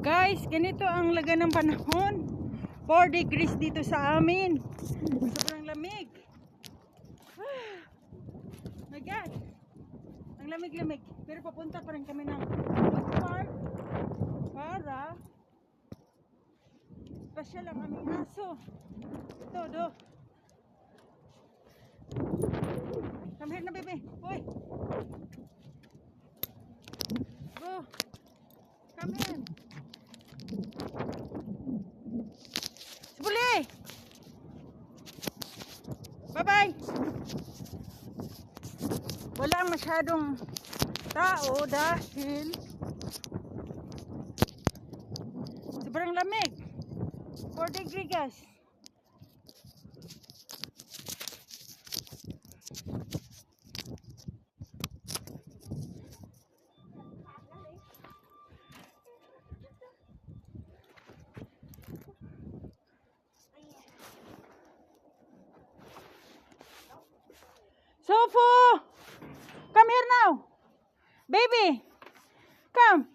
Guys, ganito ang laga ng panahon. 4 degrees dito sa amin. Sobrang lamig. My God. Ang lamig-lamig. Pero papunta pa rin kami ng food park para pasyal ang aming aso. Ito, do. Come here na, baby. Hoy. Go. Come here. Sibuli! Bye-bye! Wala masyadong tao dahil sobrang lamig. 4 degree guys. Sofu! Come here now! Baby! Come!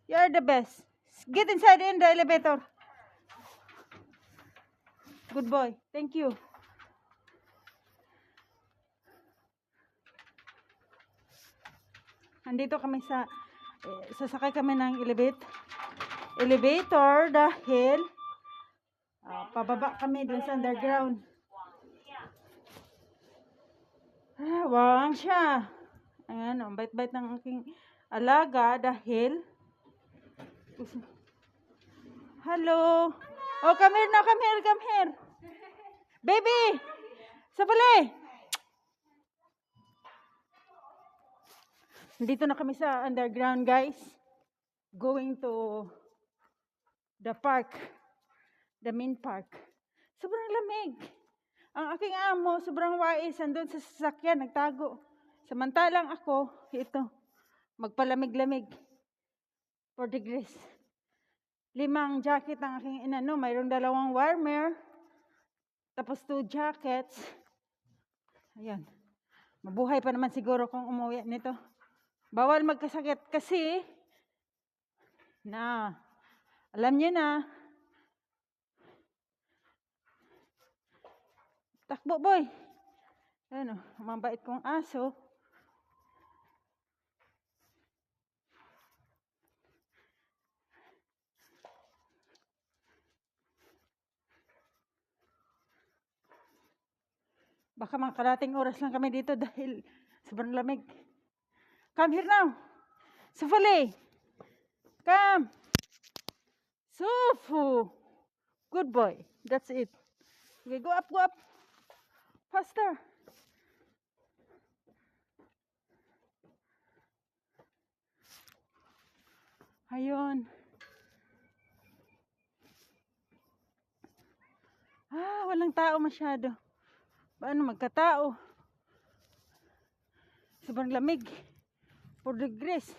You're the best. Get inside in the elevator. Good boy. Thank you. Andito kami sa sasakay kami ng elevator dahil pababa kami dun sa underground. Wang siya. Ayan, ang bait-bait ng aking alaga dahil hello. Oh, come here now, come here, come here. Baby! Sabali! Dito na kami sa underground, guys. Going to the park. The main park. Sobrang lamig. Ang aking amo, sobrang wais, andun sa sasakyan, nagtago. Samantalang ako, ito, magpalamig-lamig. 4 degrees. 5 jacket ang aking inano, mayroong 2 warmer, tapos 2 jackets. Ayan. Mabuhay pa naman siguro kung umuwi nito. Bawal magkasakit kasi, alam niyo na, takbo boy. Ano, mabait kong aso. Baka mga karating oras lang kami dito dahil sobrang lamig. Come here now. Sufali. Come. Sufu. Good boy. That's it. Okay, go up, go up. Faster. Ayun. Walang tao masyado. Paano magkatao? Sobrang lamig. 4 degrees.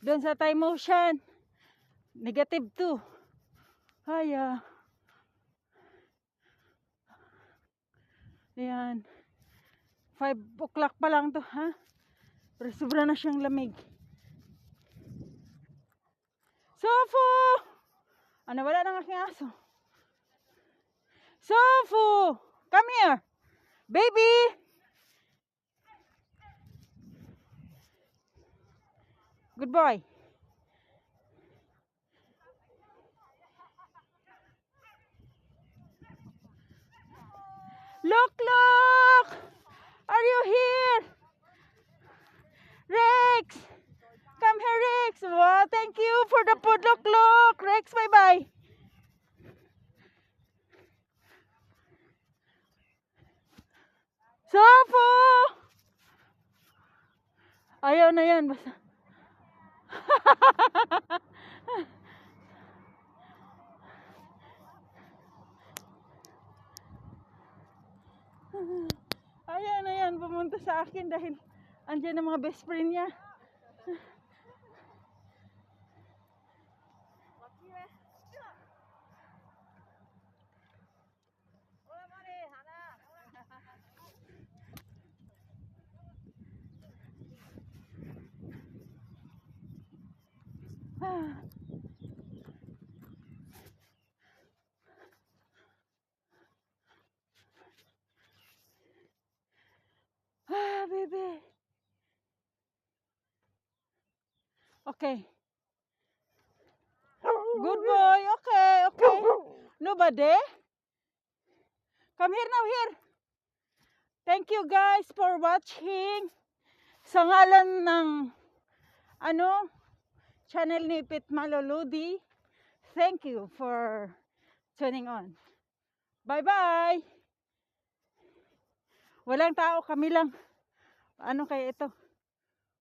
Doon sa Time Ocean, -2. Ayan. 5 o'clock pa lang to, ha? Pero sobra na siyang lamig. Sofu! Wala nang aking aso. Sofu! Come here! Baby! Good boy. Look, look! Are you here? Rex! Come here, Rex! Wow, thank you for the food. Look, look! Rex, bye-bye! Sofu! Ayaw na yan. Basta. Ayaw na yan. Pumunta sa akin dahil andyan ang mga best friend niya. Ah. baby. Okay. Good boy. Okay, okay. Nobody? Come here now, here. Thank you guys for watching. Sa ngalan ng channel ni Pit Maloludi, thank you for tuning on. Bye-bye. Walang tao, kami lang. Ano kaya ito?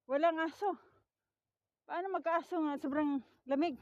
Walang aso. Paano mag-aso nga? Sobrang lamig.